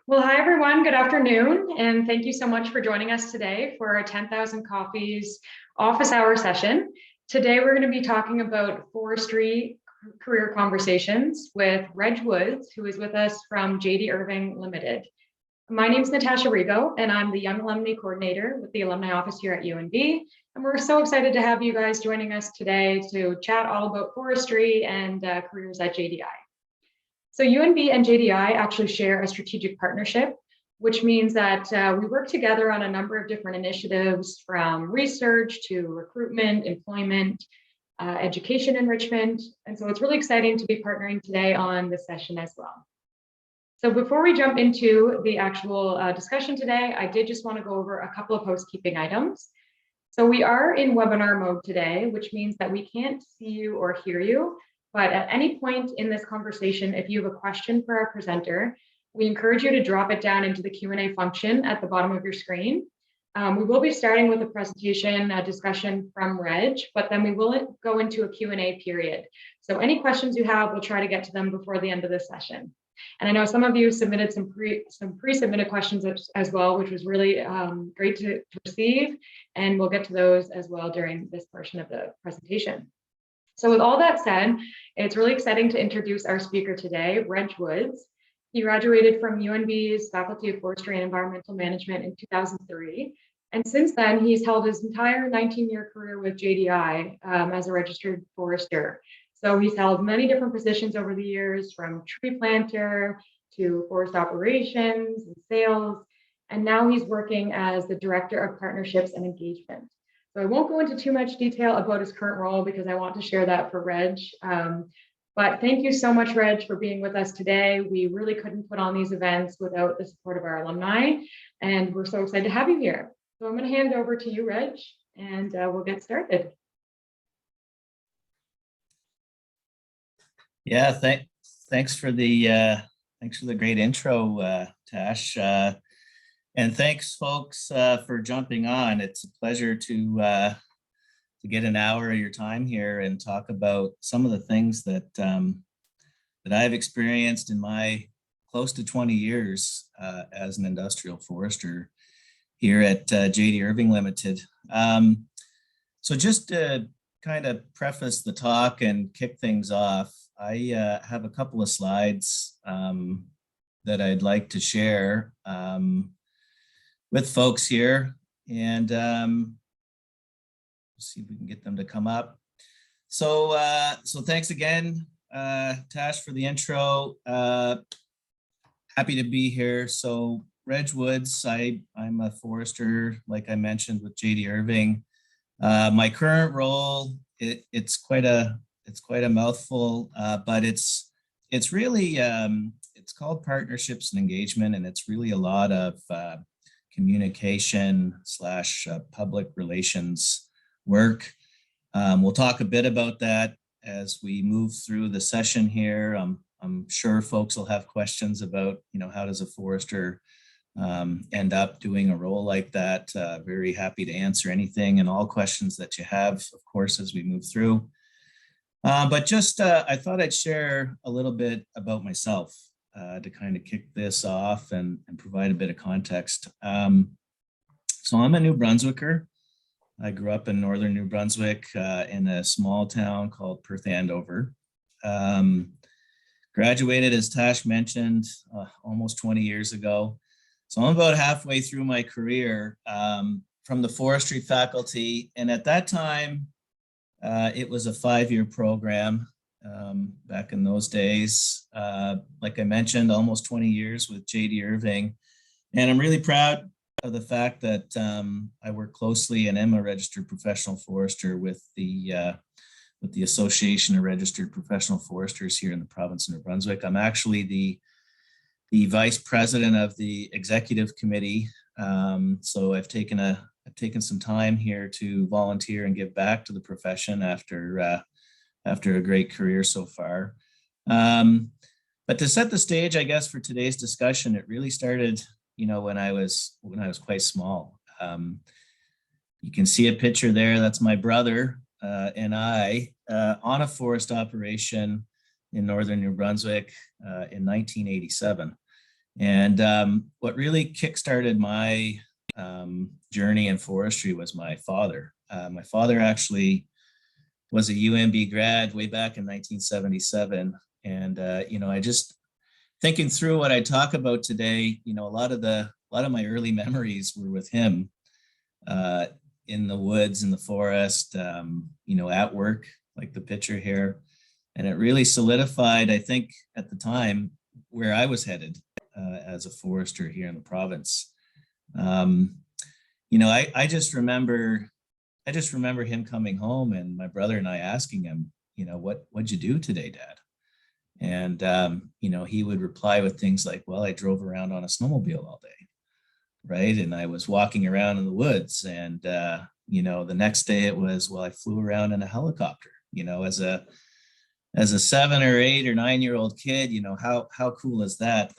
Well, hi everyone, good afternoon, and thank you so much for joining us today for our 10,000 Coffees office hour session. Today we're going to be talking about forestry career conversations with Reg Woods, who is with us from Irving Ltd. My name is Natasha Rigo, and I'm the Young Alumni Coordinator with the Alumni Office here at UNB. And we're so excited to have you guys joining us today to chat all about forestry and careers at JDI. So UNB and JDI actually share a strategic partnership, which means that we work together on a number of different initiatives, from research to recruitment, employment, education enrichment. And so it's really exciting to be partnering today on this session as well. So before we jump into the actual discussion today, I did just want to go over a couple of housekeeping items. So we are in webinar mode today, which means that we can't see you or hear you. But at any point in this conversation, if you have a question for our presenter, we encourage you to drop it down into the Q&A function at the bottom of your screen. We will be starting with a presentation, a discussion from Reg, but then we will go into a Q&A period. So any questions you have, we'll try to get to them before the end of this session. And I know some of you submitted some pre-submitted questions as well, which was really great to receive. And we'll get to those as well during this portion of the presentation. So with all that said, it's really exciting to introduce our speaker today, Reg Woods. He graduated from UNB's Faculty of Forestry and Environmental Management in 2003. And since then, he's held his entire 19-year career with JDI as a registered forester. So he's held many different positions over the years, from tree planter to forest operations and sales. And now he's working as the Director of Partnerships and Engagement. So I won't go into too much detail about his current role because I want to share that for Reg. But thank you so much, Reg, for being with us today. We really couldn't put on these events without the support of our alumni, and we're so excited to have you here. So I'm going to hand it over to you, Reg, and we'll get started. Yeah, thanks for the great intro, Tash. And thanks, folks, for jumping on. It's a pleasure to get an hour of your time here and talk about some of the things that that I've experienced in my close to 20 years as an industrial forester here at Irving Ltd. So just to kind of preface the talk and kick things off, I have a couple of slides that I'd like to share with folks here, and see if we can get them to come up. So thanks again, Tash, for the intro. Happy to be here. So Reg Woods, I'm a forester, like I mentioned, with Irving. My current role, it's quite a mouthful, but it's really it's called Partnerships and Engagement, and it's really a lot of communication / public relations work. We'll talk a bit about that as we move through the session here. I'm sure folks will have questions about, how does a forester end up doing a role like that. Very happy to answer anything and all questions that you have, of course, as we move through. But just, I thought I'd share a little bit about myself to kind of kick this off and provide a bit of context. So I'm a New Brunswicker. I grew up in northern New Brunswick in a small town called Perth Andover. Graduated, as Tash mentioned, almost 20 years ago. So I'm about halfway through my career from the forestry faculty. And at that time, it was a 5-year program back in those days. Like I mentioned, almost 20 years with Irving. And I'm really proud of the fact that I work closely and am a registered professional forester with the Association of Registered Professional Foresters here in the province of New Brunswick. I'm actually the vice president of the executive committee. So I've taken some time here to volunteer and give back to the profession after a great career so far. But to set the stage, I guess, for today's discussion, it really started, when I was quite small. You can see a picture there. That's my brother and I on a forest operation in northern New Brunswick in 1987. And what really kickstarted my journey in forestry was my father. My father actually was a UMB grad way back in 1977. And, I just thinking through what I talk about today, a lot of my early memories were with him in the woods, in the forest, at work, like the picture here. And it really solidified, I think, at the time where I was headed as a forester here in the province. I just remember him coming home and my brother and I asking him, what'd you do today, Dad? And, he would reply with things like, well, I drove around on a snowmobile all day, right? And I was walking around in the woods. And, the next day it was, well, I flew around in a helicopter, as a 7 or 8 or 9-year-old kid, how cool is that,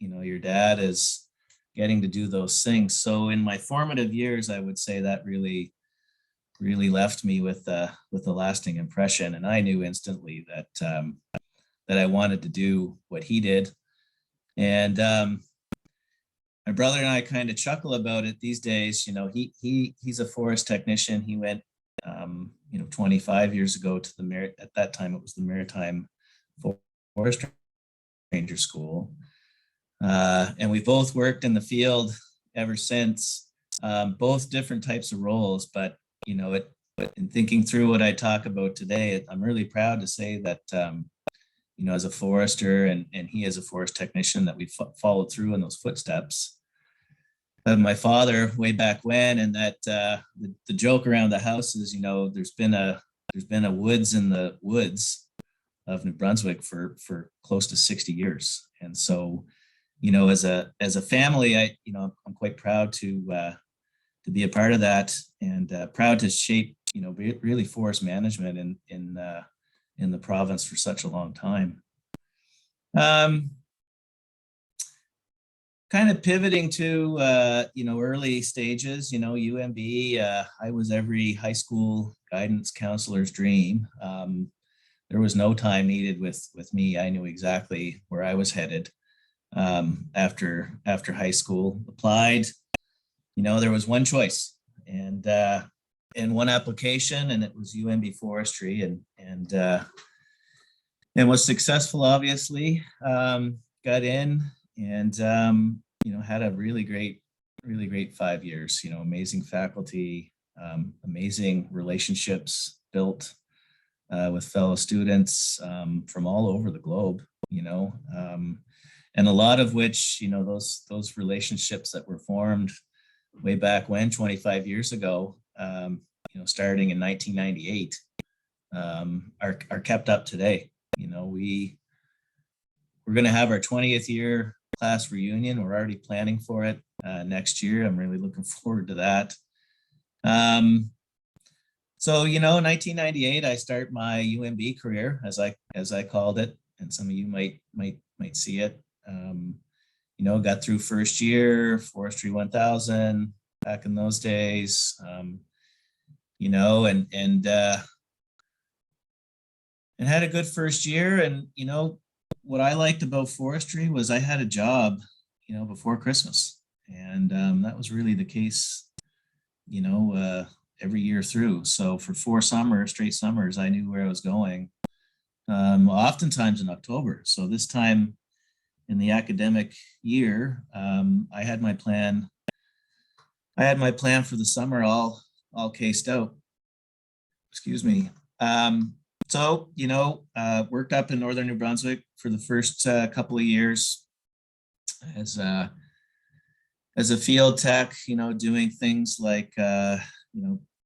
your dad is getting to do those things. So in my formative years, I would say that really left me with a lasting impression. And I knew instantly that I wanted to do what he did. And my brother and I kind of chuckle about it these days. He's a forest technician. He went 25 years ago to at that time it was the Maritime Forest Ranger School. And we both worked in the field ever since, both different types of roles. But, in thinking through what I talk about today, I'm really proud to say that, as a forester and he as a forest technician, that we followed through in those footsteps of my father way back when. And that the joke around the house is, there's been a woods in the woods of New Brunswick for close to 60 years. And so, as a family, I'm quite proud to be a part of that, and proud to shape, really forest management in the province for such a long time. Kind of pivoting to, early stages, UMB, I was every high school guidance counselor's dream. There was no time needed with me. I knew exactly where I was headed after high school. Applied, there was one choice and one application, and it was UMB Forestry, and was successful, obviously. Got in and, had a really great 5 years, amazing faculty, amazing relationships built with fellow students from all over the globe, and a lot of which, those relationships that were formed way back when, 25 years ago, starting in 1998, are kept up today. We're going to have our 20th year class reunion. We're already planning for it next year. I'm really looking forward to that. So, 1998, I start my UMB career, as I called it, and some of you might see it. Got through first year, Forestry 1000 back in those days, and had a good first year. And, what I liked about forestry was I had a job, before Christmas. And that was really the case, every year through. So for 4 straight summers, I knew where I was going, oftentimes in October. So this time in the academic year, I had my plan for the summer all cased out. Excuse me. So, worked up in northern New Brunswick for the first couple of years as a field tech, doing things like,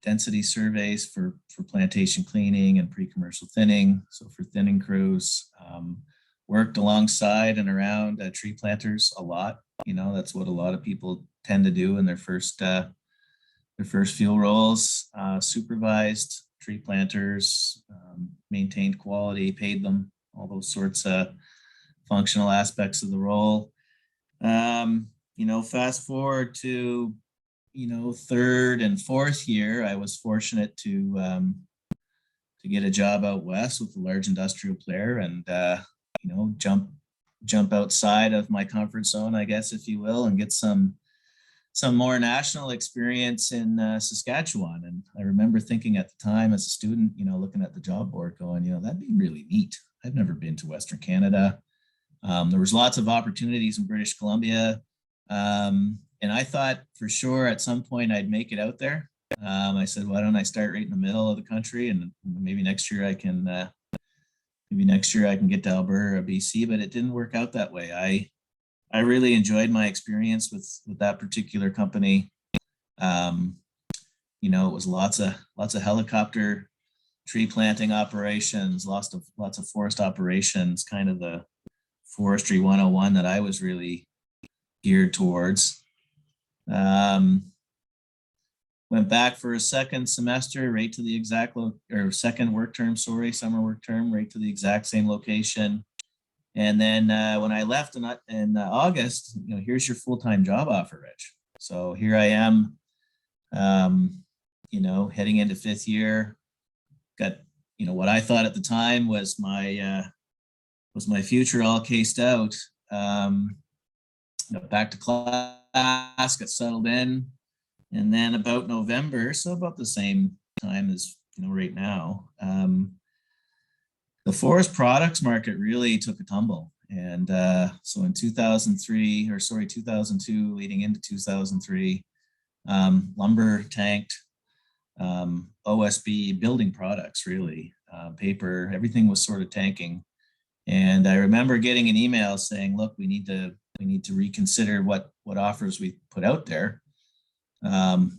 density surveys for plantation cleaning and pre-commercial thinning. So for thinning crews, worked alongside and around tree planters a lot. That's what a lot of people tend to do in their first field roles. Supervised tree planters, maintained quality, paid them, all those sorts of functional aspects of the role. Fast forward to, third and fourth year, I was fortunate to get a job out west with a large industrial player, and, jump outside of my comfort zone, I guess, if you will, and get some more national experience in Saskatchewan. And I remember thinking at the time as a student, looking at the job board going, that'd be really neat. I've never been to Western Canada. There was lots of opportunities in British Columbia. And I thought for sure at some point I'd make it out there. I said, why don't I start right in the middle of the country, and maybe next year I can get to Alberta or BC, but it didn't work out that way. I really enjoyed my experience with that particular company. It was lots of helicopter tree planting operations, lots of forest operations, kind of the forestry 101 that I was really geared towards. Went back for a second semester, right to the exact second work term, summer work term, right to the exact same location. And then when I left in August, here's your full-time job offer, Reg. So here I am, heading into 5th year. Got, what I thought at the time was my future all cased out. Back to class, got settled in, and then about November, so about the same time as right now, the forest products market really took a tumble. And so in 2002, leading into 2003, lumber tanked, OSB, building products, really, paper, everything was sort of tanking. And I remember getting an email saying, look, we need to reconsider what offers we put out there. We're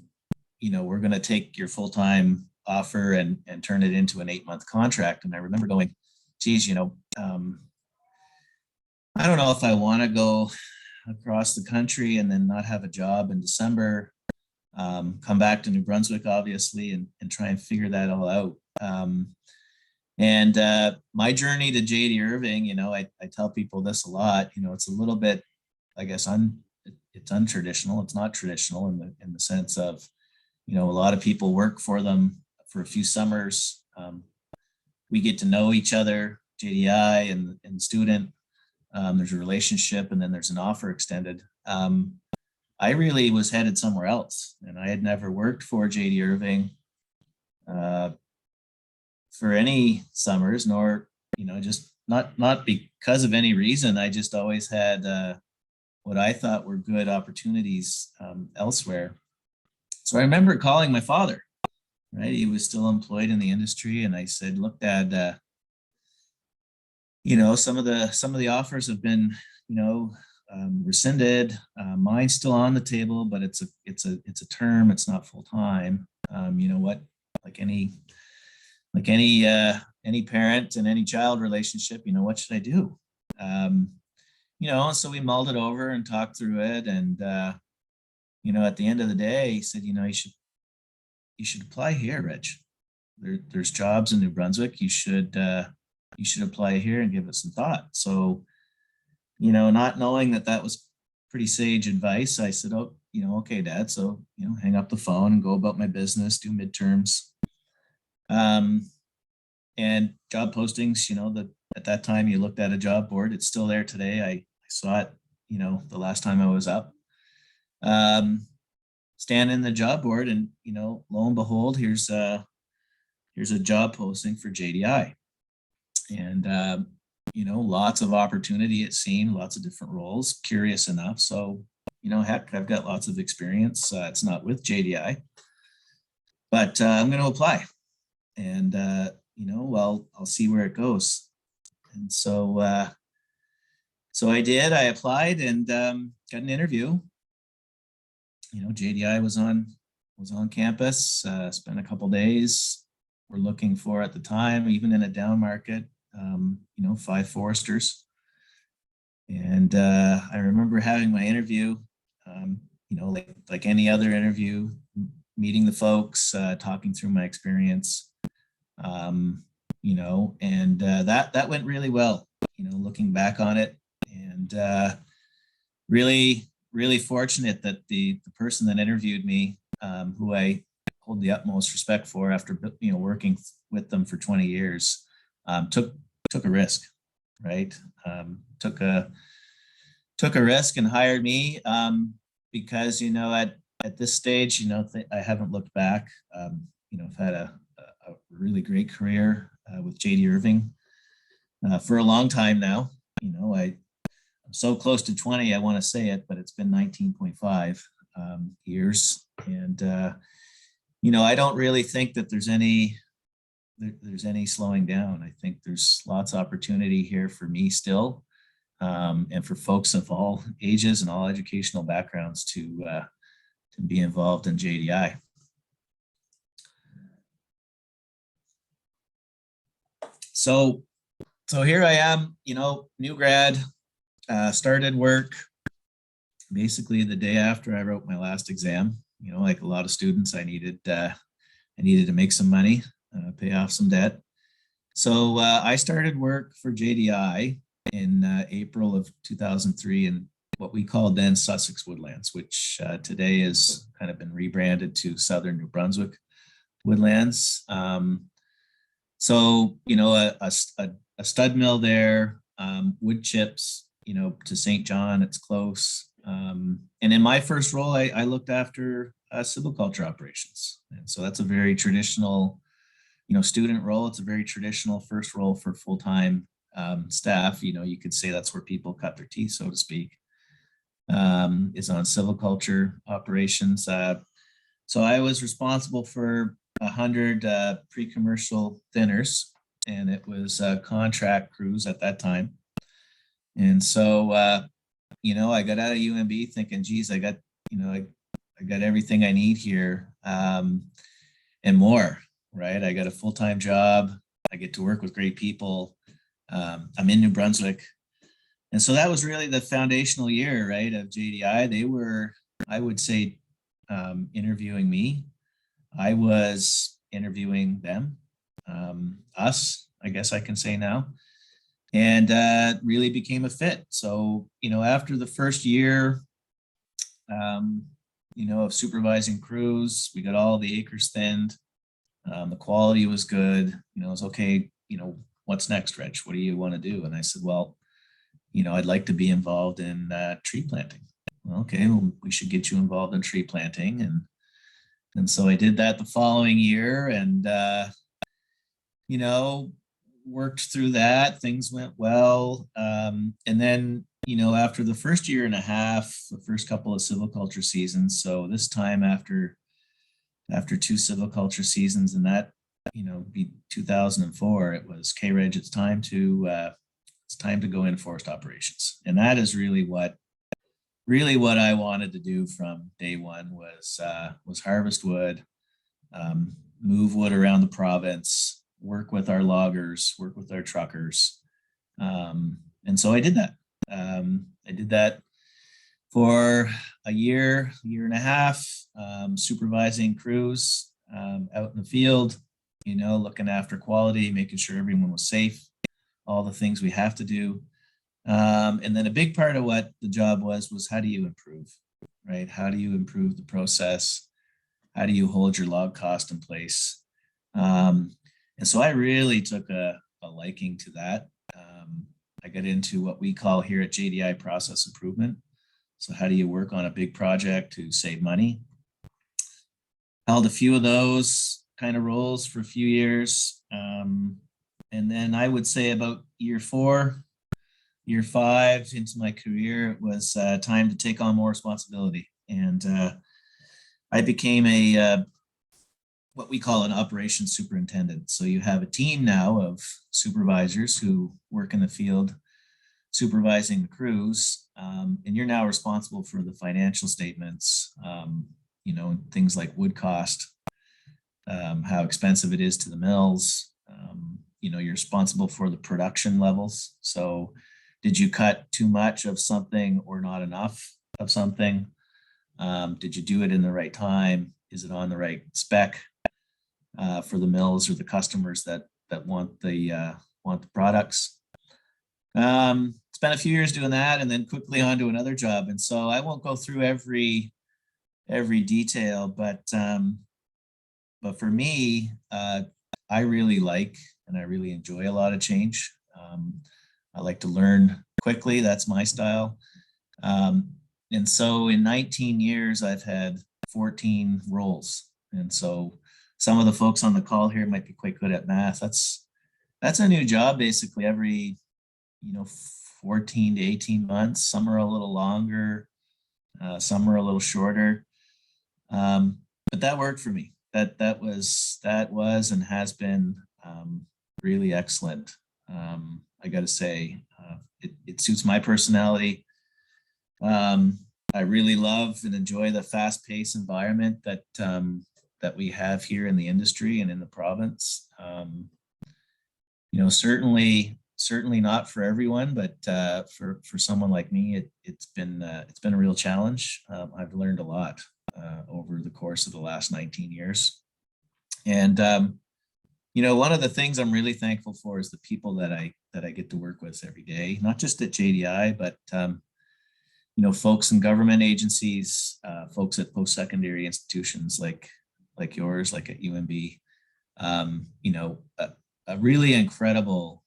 going to take your full-time offer and turn it into an 8-month contract. And I remember going, geez, I don't know if I want to go across the country and then not have a job in December, come back to New Brunswick, obviously, and try and figure that all out. And my journey to JD Irving, I tell people this a lot, it's a little bit, I guess, it's untraditional. It's not traditional in the sense of, a lot of people work for them for a few summers. We get to know each other, JDI and the student. There's a relationship, and then there's an offer extended. I really was headed somewhere else, and I had never worked for JD Irving for any summers, nor, just not because of any reason. I just always had what I thought were good opportunities elsewhere. So I remember calling my father, right? He was still employed in the industry. And I said, look, Dad, some of the offers have been, rescinded. Mine's still on the table, but it's a term, it's not full time. What, like any parent and any child relationship, what should I do? So we mulled it over and talked through it. And, at the end of the day, he said, you should apply here, Reg. There's jobs in New Brunswick. You should apply here and give it some thought. So, not knowing that was pretty sage advice, I said, oh, okay, Dad. So, hang up the phone and go about my business, do midterms. And job postings, at that time you looked at a job board, it's still there today. I saw it, the last time I was up. Stand in the job board, and, lo and behold, here's a job posting for JDI. And, lots of opportunity, it seemed, lots of different roles, curious enough. So, heck, I've got lots of experience. It's not with JDI, but I'm going to apply. And, I'll see where it goes. And so I did. I applied and got an interview. JDI was on campus, spent a couple days. We're looking for, at the time, even in a down market, 5 foresters. And I remember having my interview, like any other interview, meeting the folks, talking through my experience, and that went really well, looking back on it. And really fortunate that the person that interviewed me, who I hold the utmost respect for after working with them for 20 years, took a risk. right? Took a risk and hired me because, you know, at this stage, you know, I haven't looked back. You know, I've had a really great career with JD Irving for a long time now. You know, I'm so close to 20, I want to say it, but it's been 19.5 years. And, you know, I don't really think that there's any slowing down. I think there's lots of opportunity here for me still, and for folks of all ages and all educational backgrounds to be involved in JDI. So here I am, you know, new grad, started work basically the day after I wrote my last exam. You know, like a lot of students, I needed to make some money, pay off some debt. So I started work for JDI in April of 2003 in what we called then Sussex Woodlands, which today has kind of been rebranded to Southern New Brunswick Woodlands. So, you know, a stud mill there, wood chips, you know, to St. John, it's close. And in my first role, I looked after silviculture operations. And so that's a very traditional, you know, student role. It's a very traditional first role for full-time staff. You know, you could say that's where people cut their teeth, so to speak, is on silviculture operations. So I was responsible for 100 pre-commercial thinners, and it was contract crews at that time. And so, you know, I got out of UMB thinking, geez, I got everything I need here, and more, right? I got a full-time job. I get to work with great people. I'm in New Brunswick. And so that was really the foundational year, right, of JDI. They were, I would say, interviewing me. I was interviewing them, us, I guess I can say now, and really became a fit. So, you know, after the first year, you know, of supervising crews, we got all the acres thinned. The quality was good. You know, it was okay. You know, what's next, Reg? What do you want to do? And I said, well, you know, I'd like to be involved in tree planting. Well, okay, well, we should get you involved in tree planting. And so I did that the following year, and, you know, worked through that. Things went well. And then, you know, after the first year and a half, the first couple of silviculture seasons, so this time after 2 silviculture seasons, and that, you know, be 2004, it was, okay, Reg, it's time to go into forest operations. And that is really what I wanted to do from day one was harvest wood, move wood around the province, work with our loggers, work with our truckers. And so I did that. I did that for a year and a half, supervising crews out in the field, you know, looking after quality, making sure everyone was safe, all the things we have to do. And then a big part of what the job was how do you improve, right? How do you improve the process? How do you hold your log cost in place? And so I really took a liking to that. I got into what we call here at JDI process improvement. So how do you work on a big project to save money? Held a few of those kind of roles for a few years. And then I would say about year 4, year 5 into my career, it was time to take on more responsibility. And I became what we call an operations superintendent. So you have a team now of supervisors who work in the field, supervising the crews, and you're now responsible for the financial statements, you know, things like wood cost, how expensive it is to the mills. You know, you're responsible for the production levels. So did you cut too much of something or not enough of something? Did you do it in the right time? Is it on the right spec for the mills or the customers that want the products? Spent a few years doing that, and then quickly on to another job. And so I won't go through every detail, but for me, I really like and I really enjoy a lot of change. I like to learn quickly. That's my style. And so in 19 years, I've had 14 roles. And so some of the folks on the call here might be quite good at math. That's a new job basically every, 14 to 18 months. Some are a little longer, some are a little shorter. But that worked for me. That was and has been really excellent. I got to say, it suits my personality. I really love and enjoy the fast-paced environment that we have here in the industry and in the province. Certainly not for everyone, but for someone like me, it's been a real challenge. I've learned a lot over the course of the last 19 years. And one of the things I'm really thankful for is the people that I get to work with every day, not just at JDI, but folks in government agencies, folks at post-secondary institutions like yours, like at UNB. A really incredible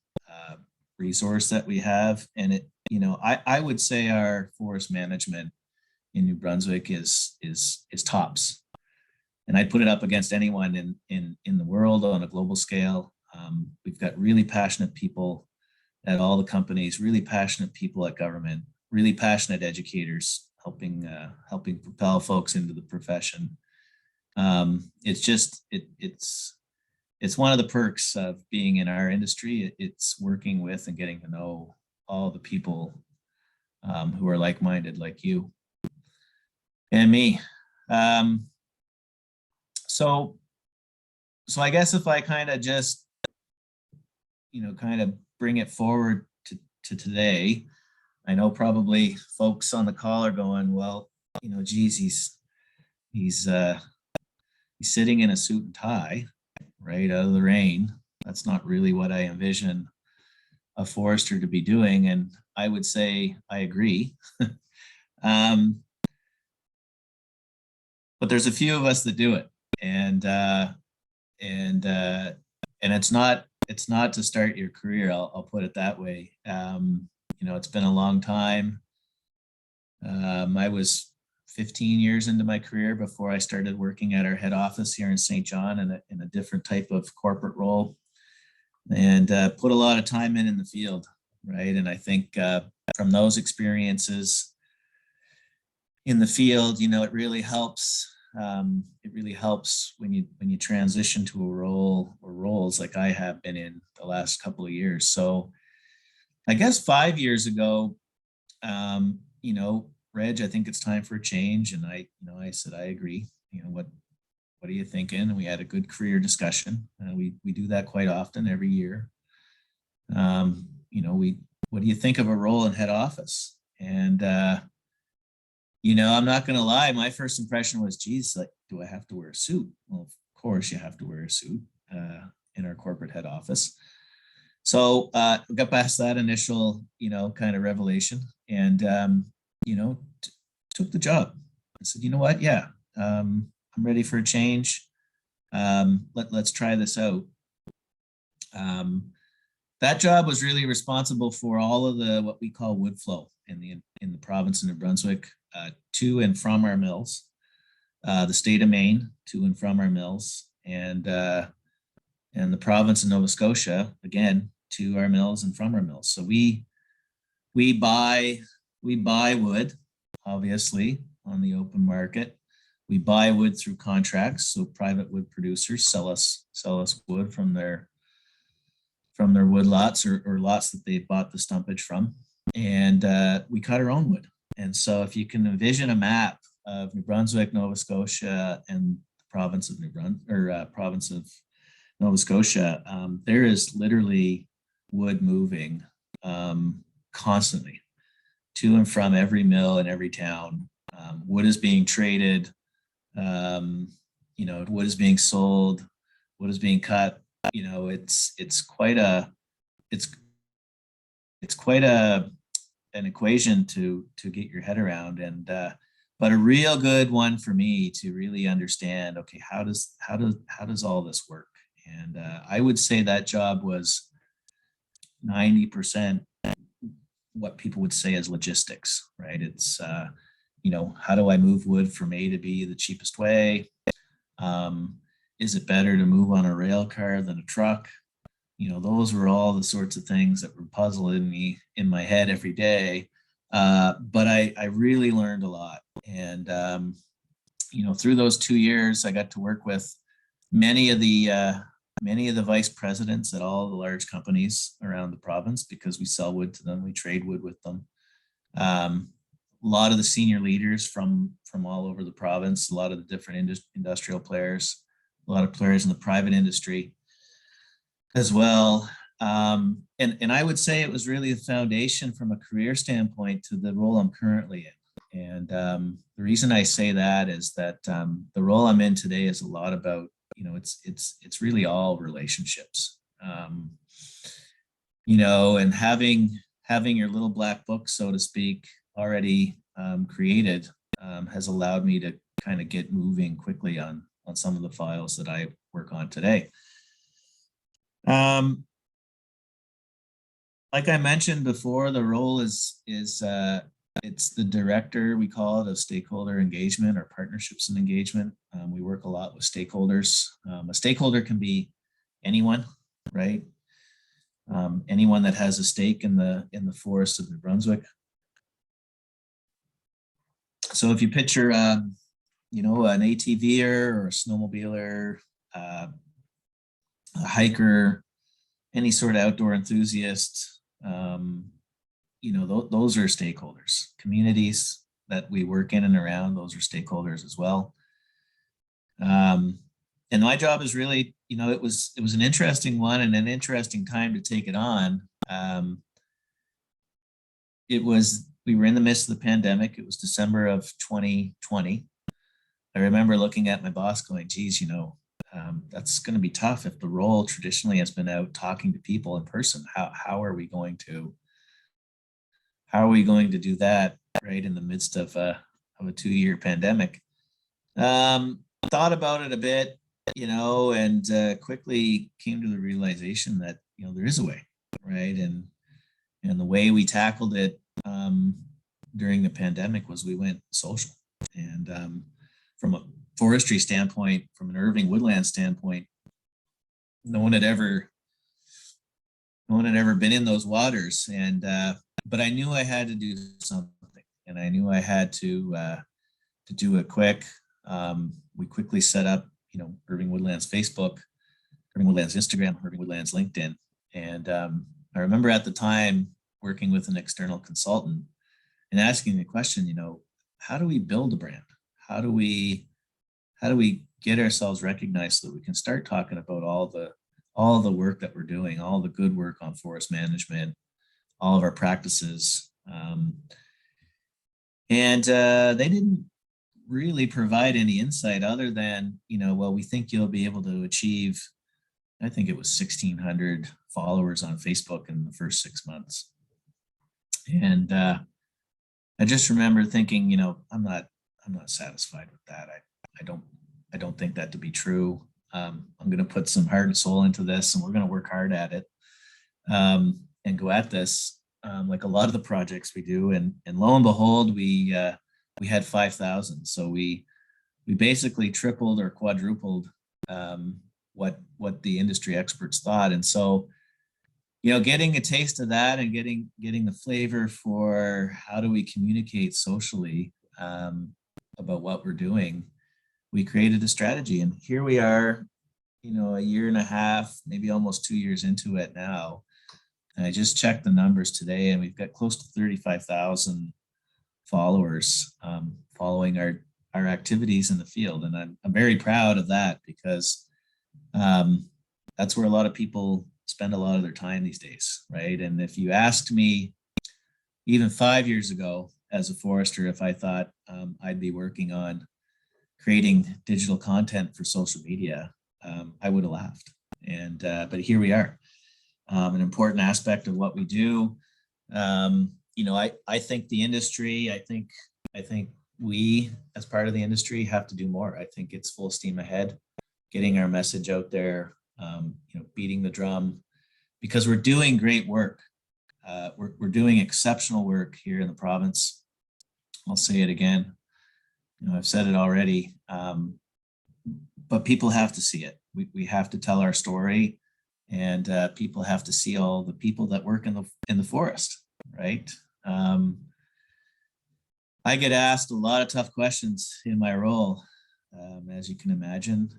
resource that we have, and I would say our forest management in New Brunswick is tops, and I'd put it up against anyone in the world on a global scale. We've got really passionate people at all the companies, really passionate people at government, really passionate educators helping propel folks into the profession. It's one of the perks of being in our industry. It's working with and getting to know all the people who are like-minded, like you and me. So I guess if I kind of just, kind of bring it forward to today, I know probably folks on the call are going, well, geez, he's sitting in a suit and tie right out of the rain. That's not really what I envision a forester to be doing. And I would say I agree. But there's a few of us that do it. And it's not to start your career. I'll put it that way. It's been a long time. I was 15 years into my career before I started working at our head office here in St. John in a different type of corporate role, and put a lot of time in the field, right? And I think from those experiences in the field, it really helps. It really helps when you transition to a role or roles like I have been in the last couple of years. So I guess 5 years ago, Reg, I think it's time for a change. And I said, I agree. What are you thinking? And we had a good career discussion. We do that quite often every year. What do you think of a role in head office? And, I'm not going to lie. My first impression was, geez, like, do I have to wear a suit? Well, of course you have to wear a suit in our corporate head office. So we got past that initial, kind of revelation, and, took the job. I said, you know what? Yeah, I'm ready for a change. Let's try this out. That job was really responsible for all of the what we call wood flow in the province of New Brunswick, to and from our mills, the state of Maine to and from our mills, and the province of Nova Scotia, again, to our mills and from our mills. So we buy wood, obviously, on the open market. We buy wood through contracts, so private wood producers sell us wood from their wood lots or lots that they bought the stumpage from, and we cut our own wood. And so if you can envision a map of New Brunswick, Nova Scotia, and the province of province of Nova Scotia, there is literally wood moving constantly to and from every mill in every town. Wood is being traded, wood is being sold, wood is being cut. It's quite an equation to get your head around, and but a real good one for me to really understand, okay, how does all this work? And I would say that job was 90% what people would say as logistics, right? It's, how do I move wood from A to B the cheapest way? Is it better to move on a rail car than a truck? Those were all the sorts of things that were puzzling me in my head every day. But I really learned a lot. And, through those 2 years, I got to work with many of the vice presidents at all the large companies around the province, because we sell wood to them, we trade wood with them. A lot of the senior leaders from all over the province, a lot of the different industrial players, a lot of players in the private industry as well. And I would say it was really the foundation from a career standpoint to the role I'm currently in. And the reason I say that is that the role I'm in today is a lot about, it's really all relationships. And having your little black book, so to speak, already created has allowed me to kind of get moving quickly on some of the files that I work on today. Like I mentioned before, the role is it's the director, we call it, of stakeholder engagement or partnerships and engagement. We work a lot with stakeholders. A stakeholder can be anyone, right? Anyone that has a stake in the forests of New Brunswick. So if you picture, an ATVer or a snowmobiler, a hiker, any sort of outdoor enthusiast, those are stakeholders. Communities that we work in and around, those are stakeholders as well. And my job is really, it was an interesting one and an interesting time to take it on. We were in the midst of the pandemic. It was December of 2020. I remember looking at my boss going, geez, that's going to be tough if the role traditionally has been out talking to people in person. How are we going to do that right in the midst of a 2-year pandemic? Thought about it a bit, and quickly came to the realization that there is a way, right? And the way we tackled it during the pandemic was we went social. And from a forestry standpoint, from an Irving woodland standpoint, no one had ever been in those waters. And but I knew I had to do something, and I knew I had to do it quick. We quickly set up, Irving Woodlands Facebook, Irving Woodlands Instagram, Irving Woodlands LinkedIn. And I remember at the time working with an external consultant and asking the question, how do we build a brand? How do we get ourselves recognized so that we can start talking about all the work that we're doing, all the good work on forest management, all of our practices. And they didn't really provide any insight other than, well, we think you'll be able to achieve, I think it was 1,600 followers on Facebook in the first 6 months. And I just remember thinking, I'm not satisfied with that. I don't think that to be true. I'm going to put some heart and soul into this, and we're going to work hard at it and go at this like a lot of the projects we do. And lo and behold, we had 5,000. So we basically tripled or quadrupled what the industry experts thought. And so, getting a taste of that and getting the flavor for how do we communicate socially about what we're doing, we created a strategy. And here we are, a year and a half, maybe almost 2 years into it now. And I just checked the numbers today, and we've got close to 35,000 followers following our activities in the field. And I'm very proud of that, because that's where a lot of people spend a lot of their time these days, right? And if you asked me even 5 years ago as a forester if I thought I'd be working on creating digital content for social media, I would have laughed. And but here we are. An important aspect of what we do. I think the industry, I think we as part of the industry have to do more. I think it's full steam ahead, getting our message out there, beating the drum, because we're doing great work. we're doing exceptional work here in the province. I'll say it again. I've said it already, but people have to see it. We have to tell our story, and people have to see all the people that work in the forest, right? I get asked a lot of tough questions in my role, as you can imagine,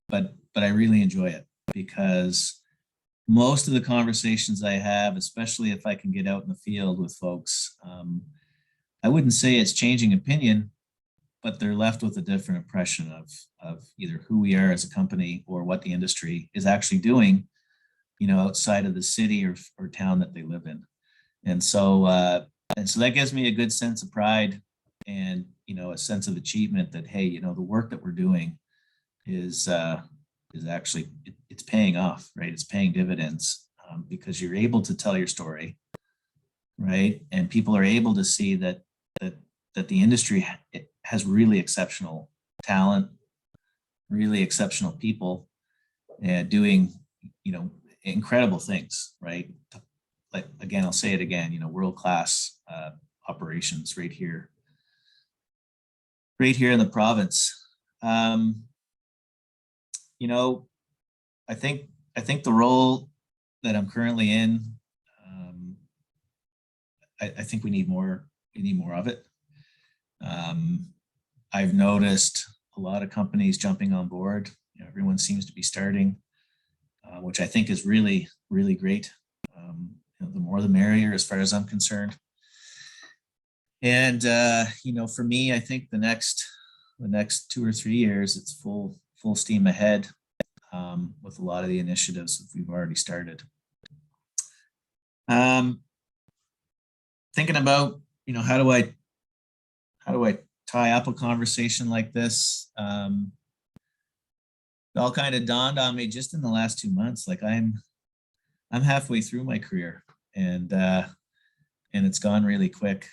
but I really enjoy it, because most of the conversations I have, especially if I can get out in the field with folks, I wouldn't say it's changing opinion, but they're left with a different impression of either who we are as a company or what the industry is actually doing, outside of the city or town that they live in. And so that gives me a good sense of pride and, a sense of achievement that, hey, the work that we're doing is actually, it's paying off, right? It's paying dividends, because you're able to tell your story, right? And people are able to see that the industry has really exceptional talent, really exceptional people, and doing, incredible things, right? Like, again, I'll say it again, world-class operations right here in the province. I think the role that I'm currently in, I think we need more of it. I've noticed a lot of companies jumping on board. Everyone seems to be starting, which I think is really, really great. The more the merrier, as far as I'm concerned. And for me, I think the next 2 or 3 years, it's full steam ahead, with a lot of the initiatives that we've already started. Thinking about, how do I tie up a conversation like this? It all kind of dawned on me just in the last 2 months. Like, I'm halfway through my career, and it's gone really quick.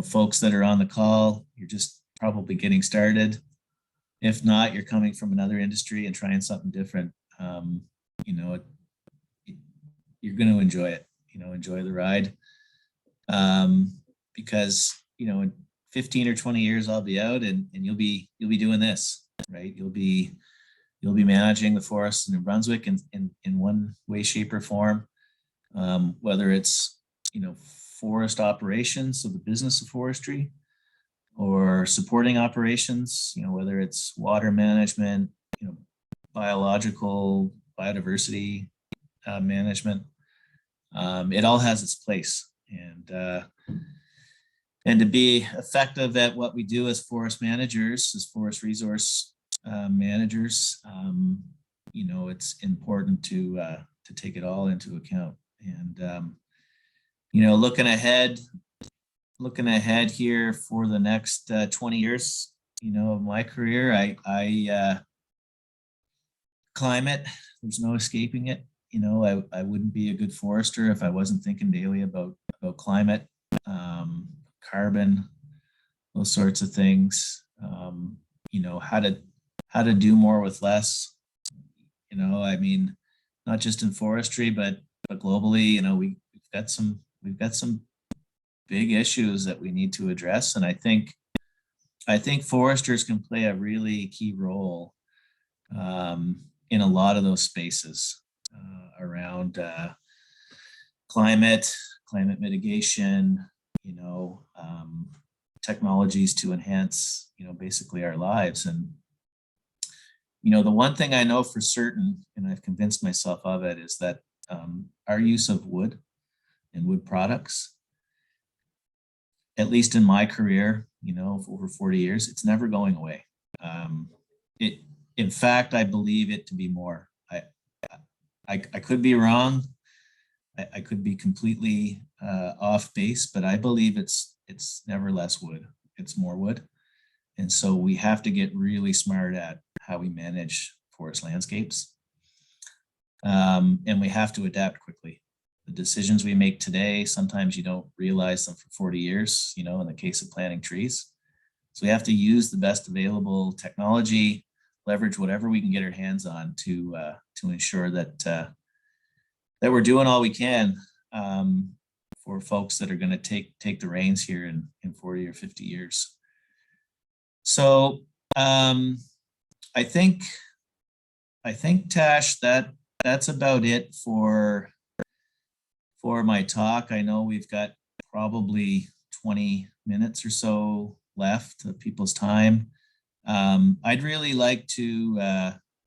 Folks that are on the call, you're just probably getting started. If not, you're coming from another industry and trying something different. You're going to enjoy it. Enjoy the ride, because in 15 or 20 years I'll be out, and you'll be doing this, right? You'll be managing the forest in New Brunswick in one way, shape, or form, whether it's forest operations, so the business of forestry, or supporting operations, whether it's water management, biodiversity management. It all has its place, and to be effective at what we do as forest managers, as forest resource managers, it's important to take it all into account. And looking ahead here for the next 20 years, of my career, climate, there's no escaping it. I wouldn't be a good forester if I wasn't thinking daily about climate, carbon, those sorts of things. How to do more with less. Not just in forestry, but globally. We've got some big issues that we need to address, and I think foresters can play a really key role in a lot of those spaces around climate mitigation, technologies to enhance, basically our lives. And, the one thing I know for certain, and I've convinced myself of it, is that our use of wood and wood products, at least in my career, for over 40 years, it's never going away. In fact, I believe it to be more. I could be wrong. I could be completely off base, but I believe it's never less wood. It's more wood. And so we have to get really smart at how we manage forest landscapes. And we have to adapt quickly. The decisions we make today, sometimes you don't realize them for 40 years, in the case of planting trees. So we have to use the best available technology, leverage whatever we can get our hands on to ensure that we're doing all we can for folks that are going to take the reins here in 40 or 50 years. So I think Tash, that's about it for my talk. I know we've got probably 20 minutes or so left of people's time. I'd really like to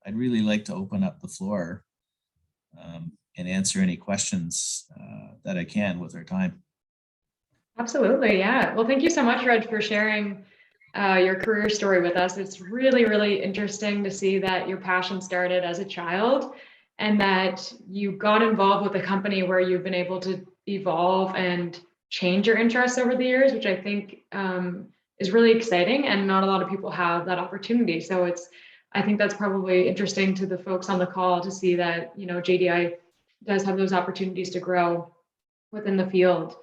open up the floor and answer any questions that I can with our time. Absolutely, yeah. Well, thank you so much, Reg, for sharing your career story with us. It's really, really interesting to see that your passion started as a child and that you got involved with a company where you've been able to evolve and change your interests over the years, which I think is really exciting, and not a lot of people have that opportunity. So I think that's probably interesting to the folks on the call to see that, you know, JDI does have those opportunities to grow within the field.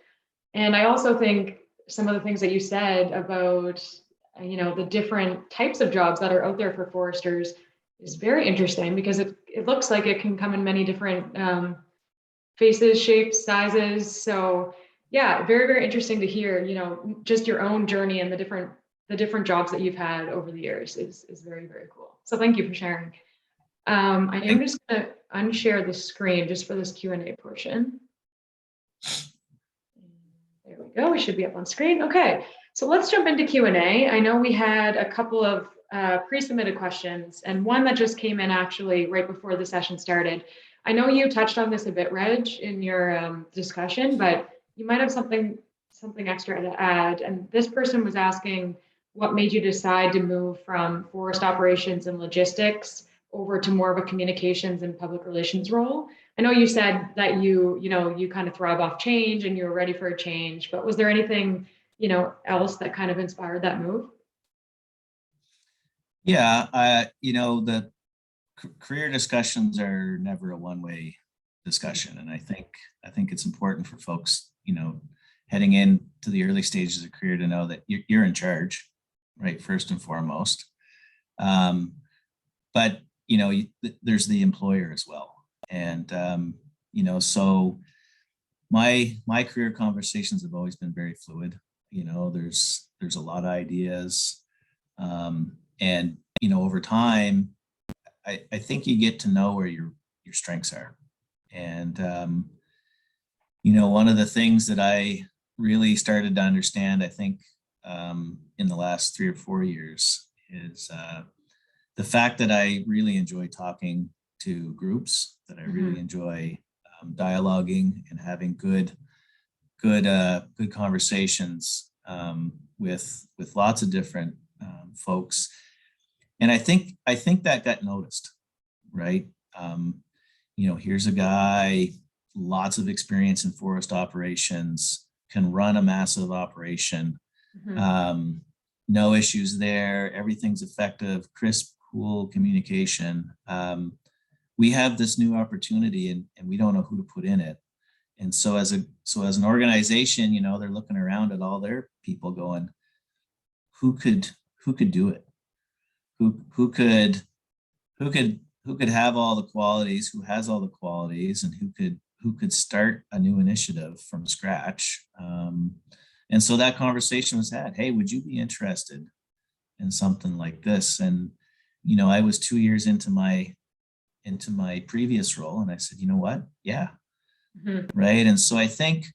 And I also think some of the things that you said about, you know, the different types of jobs that are out there for foresters is very interesting, because it looks like it can come in many different faces, shapes, sizes. So yeah, very, very interesting to hear, you know, just your own journey and the different jobs that you've had over the years is very, very cool. So thank you for sharing. I am just going to unshare the screen just for this Q&A portion. There we go. We should be up on screen. Okay, so let's jump into Q&A. I know we had a couple of pre-submitted questions, and one that just came in actually right before the session started. I know you touched on this a bit, Reg, in your discussion, but you might have something extra to add. And this person was asking what made you decide to move from forest operations and logistics over to more of a communications and public relations role. I know you said that you kind of thrive off change and you were ready for a change, but was there anything, you know, else that kind of inspired that move? Yeah, you know, the career discussions are never a one-way discussion. And I think it's important for folks, you know, heading into the early stages of career to know that you're in charge, right? First and foremost. But, you know, there's the employer as well. And, you know, so my career conversations have always been very fluid. You know, there's a lot of ideas. And, you know, over time, I think you get to know where your strengths are. And, you know, one of the things that I really started to understand, I think, in the last 3 or 4 years is the fact that I really enjoy talking to groups, that I really enjoy dialoguing and having good conversations with lots of different folks. And I think that got noticed, right? You know, here's a guy, lots of experience in forest operations, can run a massive operation, no issues there, everything's effective, crisp, cool communication. We have this new opportunity and we don't know who to put in it. And so as an organization, you know, they're looking around at all their people going, who could do it? Who could have all the qualities, who has all the qualities, and who could start a new initiative from scratch. And so that conversation was had, hey, would you be interested in something like this? And, you know, I was 2 years into my previous role, and I said, you know what? Yeah. Right. And so I think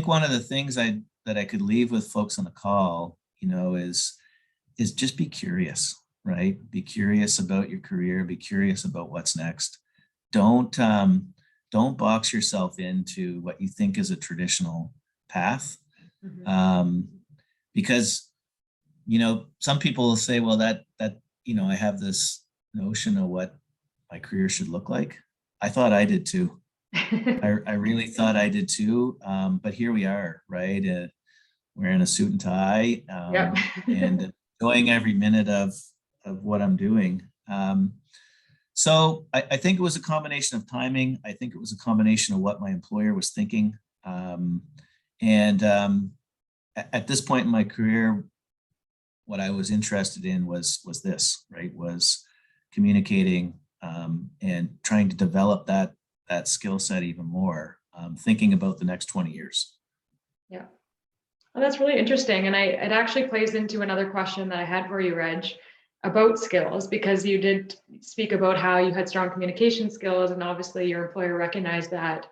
one of the things that I could leave with folks on the call, you know, is just be curious, right? Be curious about your career, be curious about what's next. Don't box yourself into what you think is a traditional path. Because, you know, some people will say, well, that, you know, I have this notion of what my career should look like. I thought I did too. I really thought I did too. But here we are, right? Wearing a suit and tie, and enjoying every minute of what I'm doing. So I think it was a combination of timing. I think it was a combination of what my employer was thinking. And at this point in my career, what I was interested in was this, right? Was communicating and trying to develop that that skill set even more, thinking about the next 20 years. Yeah. Well, that's really interesting. And it actually plays into another question that I had for you, Reg, about skills, because you did speak about how you had strong communication skills, and obviously your employer recognized that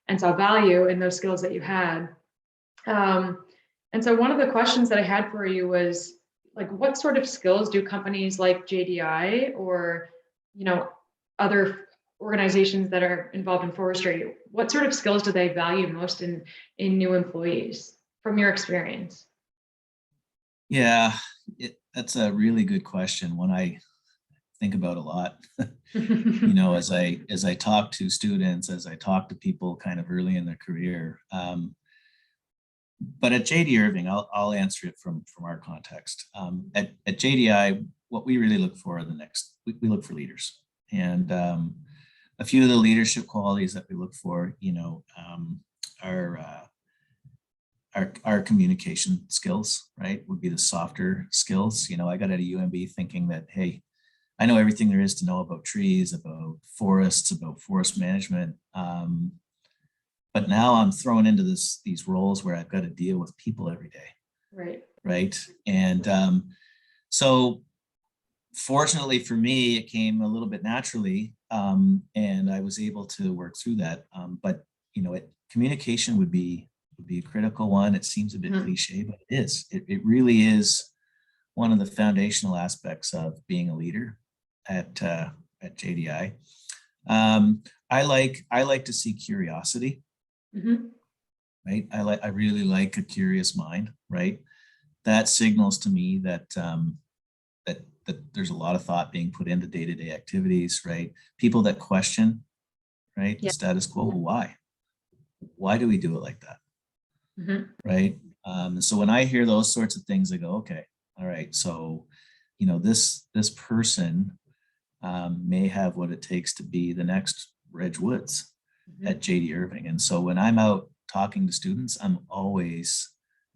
and saw value in those skills that you had. And so one of the questions that I had for you was, like, what sort of skills do companies like JDI or, other organizations that are involved in forestry, what sort of skills do they value most in new employees from your experience? Yeah, that's a really good question. One I think about a lot, as I talk to students, as I talk to people kind of early in their career. But at JD Irving, I'll answer it from our context. At JDI, what we really look for are we look for leaders. And a few of the leadership qualities that we look for, our communication skills, right, would be the softer skills. I got out of UMB thinking that, hey, I know everything there is to know about trees, about forests, about forest management. But now I'm thrown into these roles where I've got to deal with people every day. Right. Right. And so fortunately for me, it came a little bit naturally, and I was able to work through that. But communication would be a critical one. It seems a bit cliche, but it is. It really is one of the foundational aspects of being a leader at JDI. I like to see curiosity. Right. I really like a curious mind. Right. That signals to me that that there's a lot of thought being put into day-to-day activities. Right. People that question, right, the status quo. Well, why do we do it like that? Right. So when I hear those sorts of things, I go, okay, all right. So, this person may have what it takes to be the next Reg Woods at JD Irving. And so when I'm out talking to students, I'm always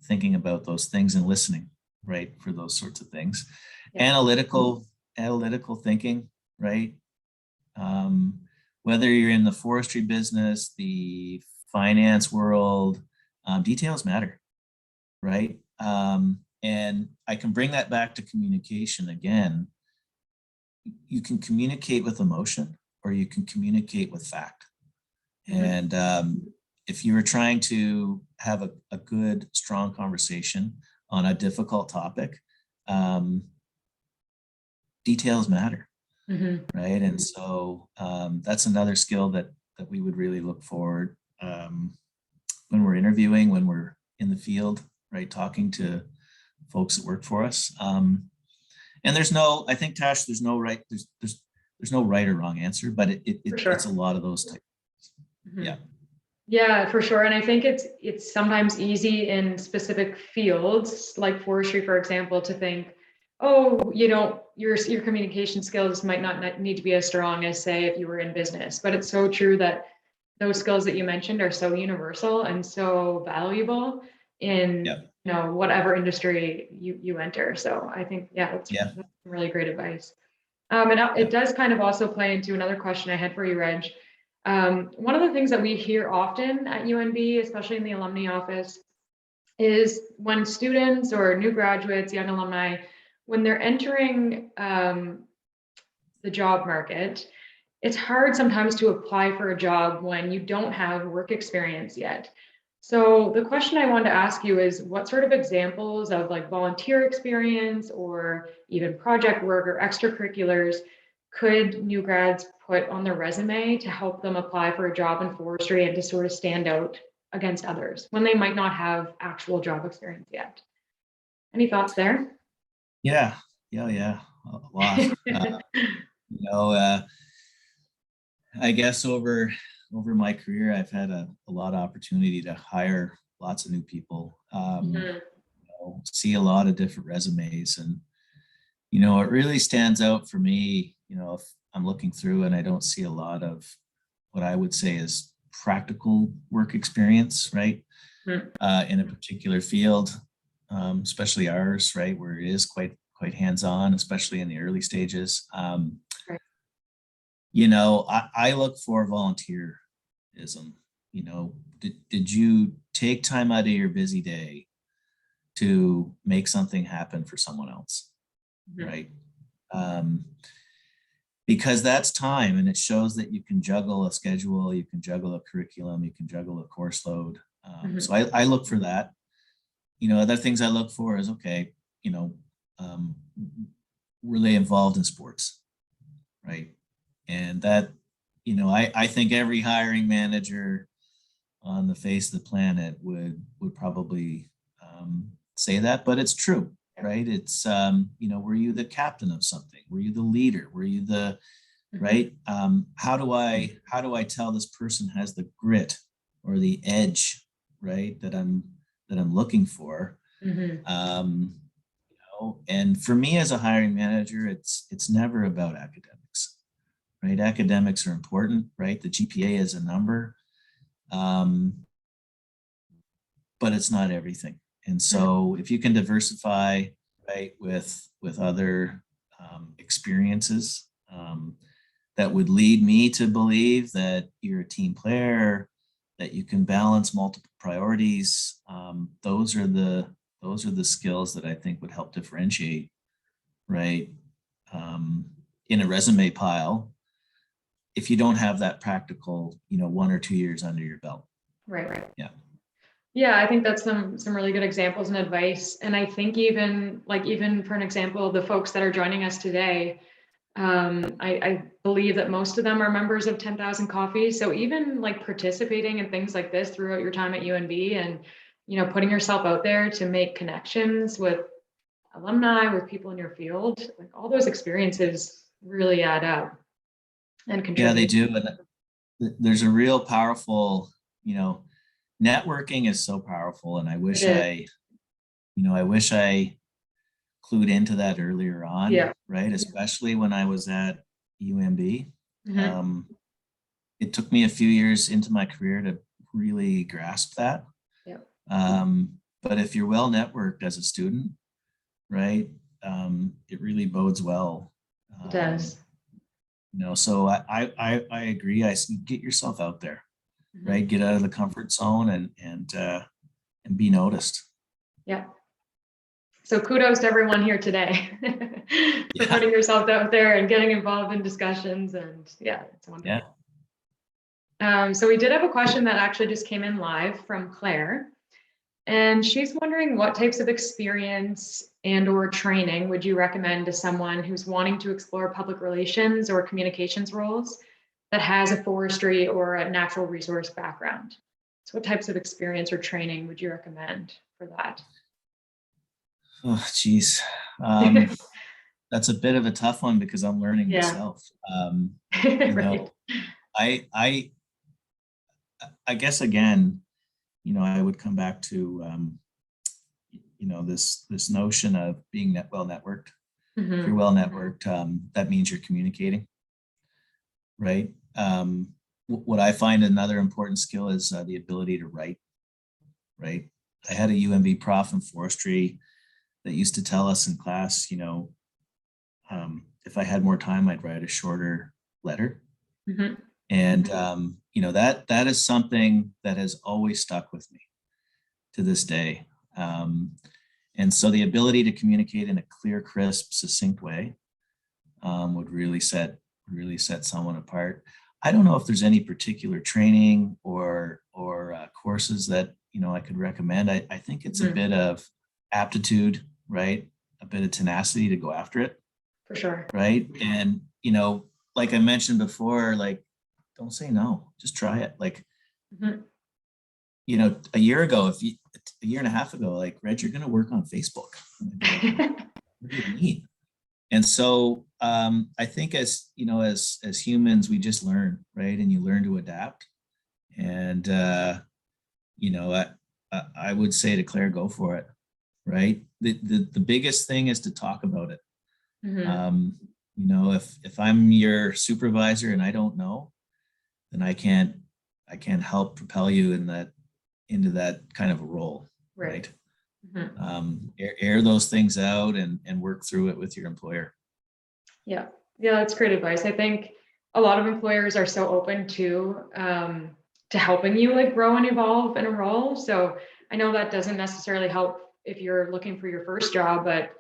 thinking about those things and listening, right, for those sorts of things. Analytical thinking, right? Whether you're in the forestry business, the finance world, details matter, right? And I can bring that back to communication again. You can communicate with emotion, or you can communicate with fact. And if you were trying to have a good, strong conversation on a difficult topic, details matter, right? And so that's another skill that we would really look for when we're interviewing, when we're in the field, right, talking to folks that work for us. And I think, Tash, there's no right or wrong answer, but it's a lot of those types. Yeah, for sure. And I think it's sometimes easy in specific fields like forestry, for example, to think, oh, your communication skills might not need to be as strong as, say, if you were in business. But it's so true that those skills that you mentioned are so universal and so valuable in whatever industry you enter. So I think, that's really great advice. And it does kind of also play into another question I had for you, Reg. One of the things that we hear often at UNB, especially in the alumni office, is when students or new graduates, young alumni, when they're entering the job market, it's hard sometimes to apply for a job when you don't have work experience yet. So the question I wanted to ask you is, what sort of examples of like volunteer experience or even project work or extracurriculars could new grads put on their resume to help them apply for a job in forestry and to sort of stand out against others when they might not have actual job experience yet? Any thoughts there? Yeah, a lot. I guess over my career, I've had a lot of opportunity to hire lots of new people, see a lot of different resumes. And, it really stands out for me, if I'm looking through and I don't see a lot of what I would say is practical work experience, right? In a particular field, especially ours, right, where it is quite hands-on, especially in the early stages. I look for volunteer You know, did you take time out of your busy day to make something happen for someone else? Mhm. Right? Because that's time, and it shows that you can juggle a schedule, you can juggle a curriculum, you can juggle a course load. So I look for that. You know, other things I look for is, okay, you know, were they involved in sports, right? And that, you know, I think every hiring manager on the face of the planet would probably say that, but it's true, right? It's you know, were you the captain of something? Were you the leader? Were you the right? How do I tell this person has the grit or the edge, right? That I'm looking for. You know, and for me as a hiring manager, it's never about academics, right? Academics are important, right? The GPA is a number, but it's not everything. And so if you can diversify, right, with other experiences that would lead me to believe that you're a team player, that you can balance multiple priorities, those are the skills that I think would help differentiate, right, in a resume pile, if you don't have that practical, you know, 1 or 2 years under your belt. Right. Yeah. Yeah, I think that's some really good examples and advice. And I think even for an example, the folks that are joining us today, I believe that most of them are members of 10,000 Coffees. So even like participating in things like this throughout your time at UNB, and, you know, putting yourself out there to make connections with alumni, with people in your field, like all those experiences really add up and contribute. Yeah, they do. And there's a real powerful, you know, networking is so powerful. And I wish I clued into that earlier on, Yeah. right? Especially when I was at UMB. Mhm. It took me a few years into my career to really grasp that. Yep. But if you're well networked as a student, right, it really bodes well. It does. You know, so I agree. Get yourself out there, Mhm. right? Get out of the comfort zone and be noticed. Yeah. So kudos to everyone here today for putting yourself out there and getting involved in discussions. And yeah, it's wonderful. Yeah. So we did have a question that actually just came in live from Claire. And she's wondering what types of experience and or training would you recommend to someone who's wanting to explore public relations or communications roles that has a forestry or a natural resource background? So what types of experience or training would you recommend for that? Oh, geez. That's a bit of a tough one because I'm learning Yeah. myself. Right. Know, I guess again, you know, I would come back to, you know, this notion of being well networked. If you're well networked, that means you're communicating, right? What I find another important skill is the ability to write, right? I had a UMB prof in forestry that used to tell us in class, you know, if I had more time, I'd write a shorter letter. And, you know, that is something that has always stuck with me to this day. And so the ability to communicate in a clear, crisp, succinct way would really set someone apart. I don't know if there's any particular training or courses that, you know, I could recommend. I think it's a bit of aptitude, right? A bit of tenacity to go after it. For sure. Right. And, you know, like I mentioned before, like, don't say no, just try it. Like, you know, a year and a half ago, like, Reg, you're going to work on Facebook. What do you mean? And so I think as, you know, as humans, we just learn, right? And you learn to adapt. And, you know, I would say to Claire, go for it, right? The biggest thing is to talk about it. You know, if I'm your supervisor and I don't know, then I can't help propel you into that kind of a role, right? Air those things out and work through it with your employer. Yeah, that's great advice. I think a lot of employers are so open to to helping you like grow and evolve in a role. So I know that doesn't necessarily help if you're looking for your first job, but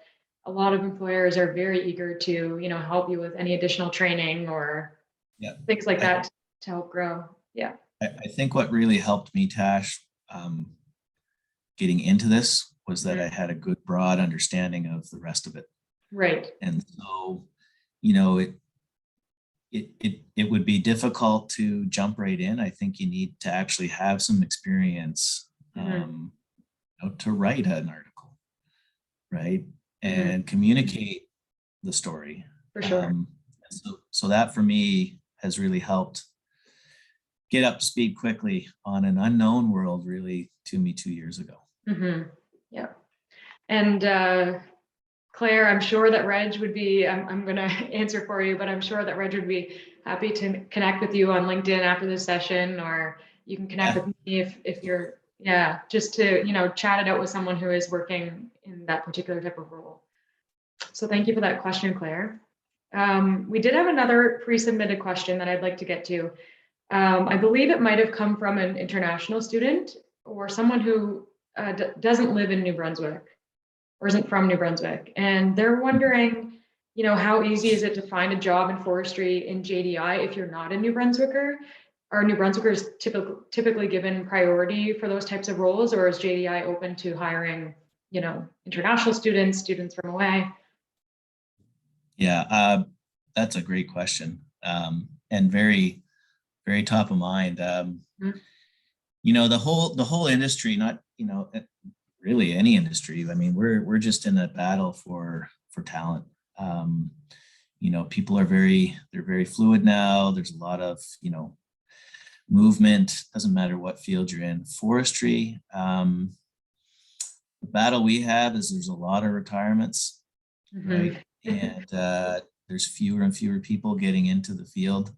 a lot of employers are very eager to, help you with any additional training or Yeah. things like that to help grow. Yeah. I think what really helped me, Tash, getting into this was that I had a good broad understanding of the rest of it. Right. And so, it would be difficult to jump right in. I think you need to actually have some experience to write an article, right? And communicate the story. For sure. So that for me has really helped get up to speed quickly on an unknown world really to me 2 years ago. Yeah. And Claire, I'm sure that Reg would be, I'm going to answer for you, but I'm sure that Reg would be happy to connect with you on LinkedIn after this session, or you can connect with me if you're, just to, chat it out with someone who is working in that particular type of role. So thank you for that question, Claire. We did have another pre-submitted question that I'd like to get to. I believe it might have come from an international student or someone who doesn't live in New Brunswick or isn't from New Brunswick. And they're wondering, how easy is it to find a job in forestry in JDI if you're not a New Brunswicker? Are New Brunswickers typically given priority for those types of roles, or is JDI open to hiring, international students from away? Yeah, that's a great question, and very, very top of mind. The whole industry, not really any industry. I mean, we're just in a battle for talent. People are they're very fluid now. There's a lot of movement. Doesn't matter what field you're in. Forestry. The battle we have is there's a lot of retirements, right? And there's fewer and fewer people getting into the field.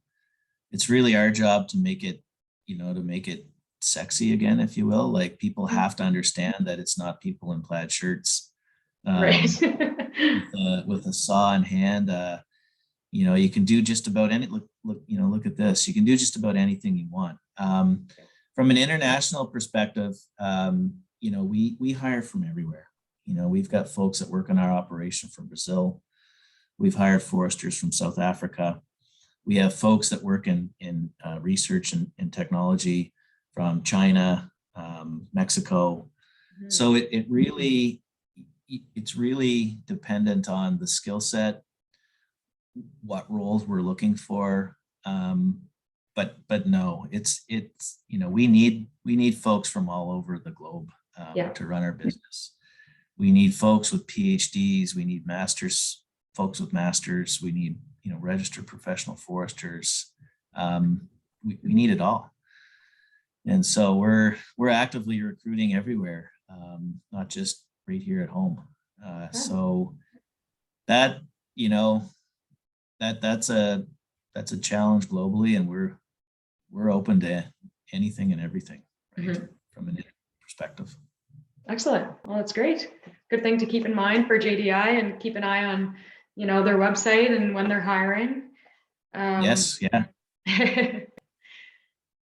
It's really our job to make it, to make it sexy again, if you will. Like, people have to understand that it's not people in plaid shirts, right. with a saw in hand. You can do just about any. Look at this. You can do just about anything you want. From an international perspective, we hire from everywhere. We've got folks that work in our operation from Brazil. We've hired foresters from South Africa. We have folks that work in research and technology from China, Mexico. So it's really dependent on the skill set, what roles we're looking for. But no, it's we need folks from all over the globe to run our business. We need folks with PhDs. We need folks with masters. We need registered professional foresters. We need it all. And so we're actively recruiting everywhere, not just right here at home. So that that's a challenge globally, and we're open to anything and everything, right? From an perspective. Excellent. Well, that's great. Good thing to keep in mind for JDI, and keep an eye on their website and when they're hiring. Yes. Yeah.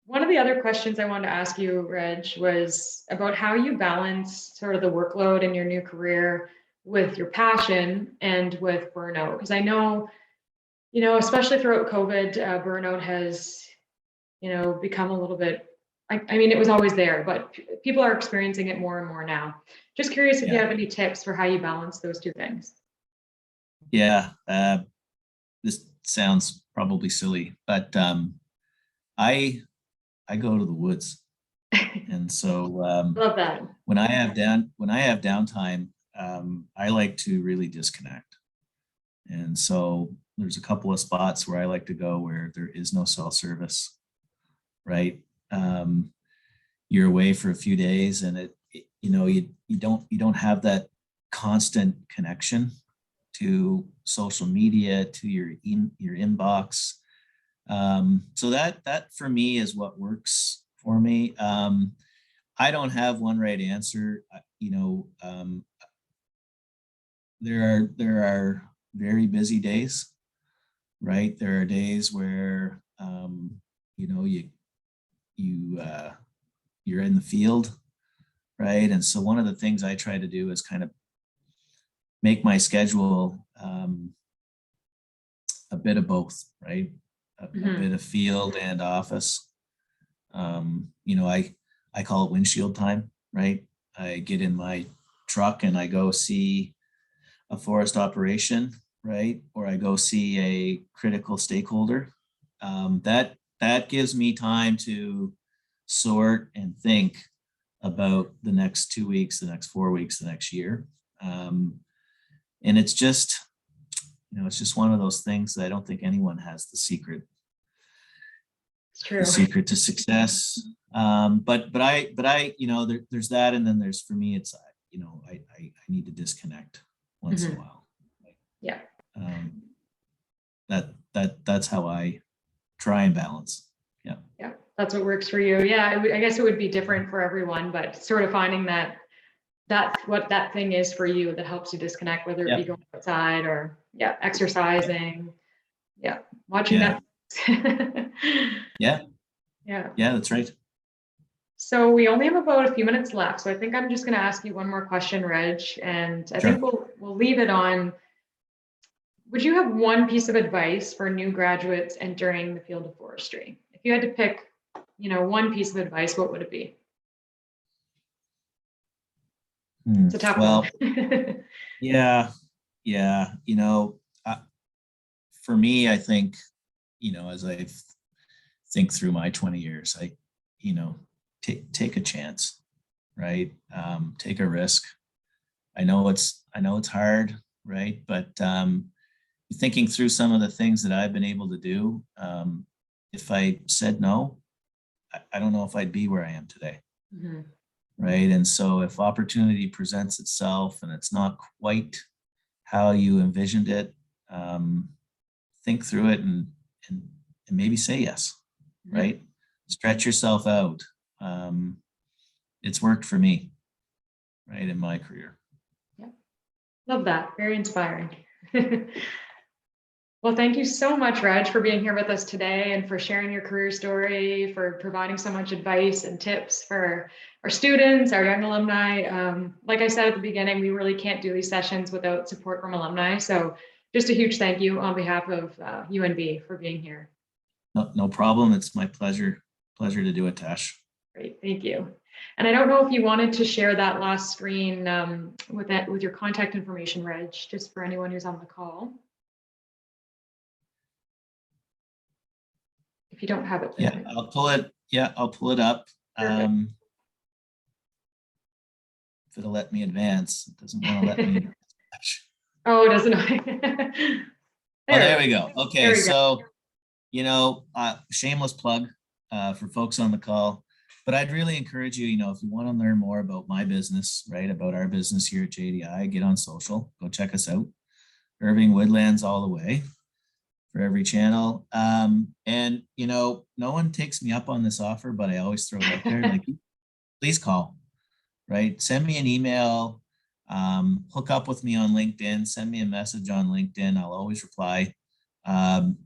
One of the other questions I wanted to ask you, Reg, was about how you balance sort of the workload in your new career with your passion and with burnout. Because I know, especially throughout COVID, burnout has, become a little bit, I mean, it was always there, but people are experiencing it more and more now. Just curious if you have any tips for how you balance those two things. Yeah, this sounds probably silly, but I go to the woods, and so love that. When I have downtime, I like to really disconnect, and so there's a couple of spots where I like to go where there is no cell service, right? You're away for a few days, and you don't have that constant connection to social media, to your inbox. So that for me is what works for me. I don't have one right answer. There are very busy days, right? There are days where you you're in the field, right? And so one of the things I try to do is kind of make my schedule a bit of both, right? A bit of field and office. I call it windshield time, right? I get in my truck and I go see a forest operation, right? Or I go see a critical stakeholder. That gives me time to sort and think about the next 2 weeks, the next 4 weeks, the next year. And it's just, it's just one of those things that I don't think anyone has the secret. It's true. The secret to success. But I, there's that. And then there's, for me, it's, I need to disconnect once in a while. Yeah. That's how I try and balance. Yeah. Yeah. That's what works for you. Yeah. I guess it would be different for everyone, but sort of finding that's what that thing is for you that helps you disconnect, whether it be going outside or exercising. Yeah. Watching that. Yeah. Yeah. Yeah, that's right. So we only have about a few minutes left. So I think I'm just going to ask you one more question, Reg, and I think we'll leave it on. Would you have one piece of advice for new graduates entering the field of forestry? If you had to pick, one piece of advice, what would it be? It's a tough one. Yeah. For me, I think, as I think through my 20 years, I take a chance, right? Take a risk. I know it's hard, right? But thinking through some of the things that I've been able to do, if I said no, I don't know if I'd be where I am today. Right. And so if opportunity presents itself and it's not quite how you envisioned it, think through it and maybe say yes, right? Stretch yourself out. It's worked for me, right, in my career. Yeah. Love that. Very inspiring. Well, thank you so much, Reg, for being here with us today and for sharing your career story, for providing so much advice and tips for our students, our young alumni. Like I said at the beginning, we really can't do these sessions without support from alumni. So just a huge thank you on behalf of UNB for being here. No problem. It's my pleasure to do it, Tash. Great, thank you. And I don't know if you wanted to share that last screen with your contact information, Reg, just for anyone who's on the call. If you don't have it. Yeah, I'll pull it. Yeah, I'll pull it up. If it'll let me advance, it doesn't want to let me. Oh, it doesn't. There we go. Okay, so shameless plug for folks on the call, but I'd really encourage you, if you want to learn more about my business, right, about our business here at JDI, get on social, go check us out. Irving Woodlands all the way. For every channel. And no one takes me up on this offer, but I always throw it out there. Like, please call, right? Send me an email, hook up with me on LinkedIn, send me a message on LinkedIn. I'll always reply. I'm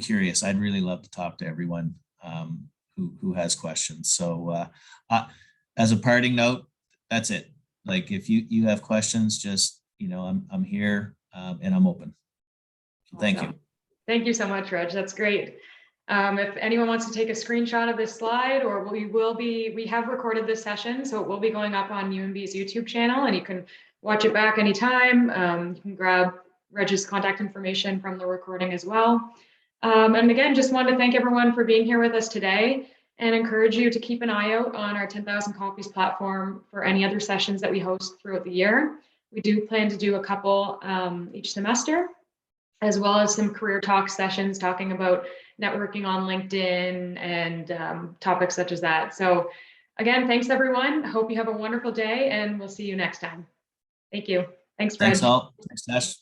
curious. I'd really love to talk to everyone who has questions. So as a parting note, that's it. Like, if you have questions, just, I'm here and I'm open. So thank you. Thank you so much, Reg. That's great. If anyone wants to take a screenshot of this slide, or we have recorded this session, so it will be going up on UNB's YouTube channel, and you can watch it back anytime. You can grab Reg's contact information from the recording as well. And again, just wanted to thank everyone for being here with us today and encourage you to keep an eye out on our 10,000 Coffees platform for any other sessions that we host throughout the year. We do plan to do a couple each semester, as well as some career talk sessions talking about networking on LinkedIn and topics such as that. So again, thanks everyone. I hope you have a wonderful day and we'll see you next time. Thank you. Thanks, Reg. Thanks all. Thanks, Tash.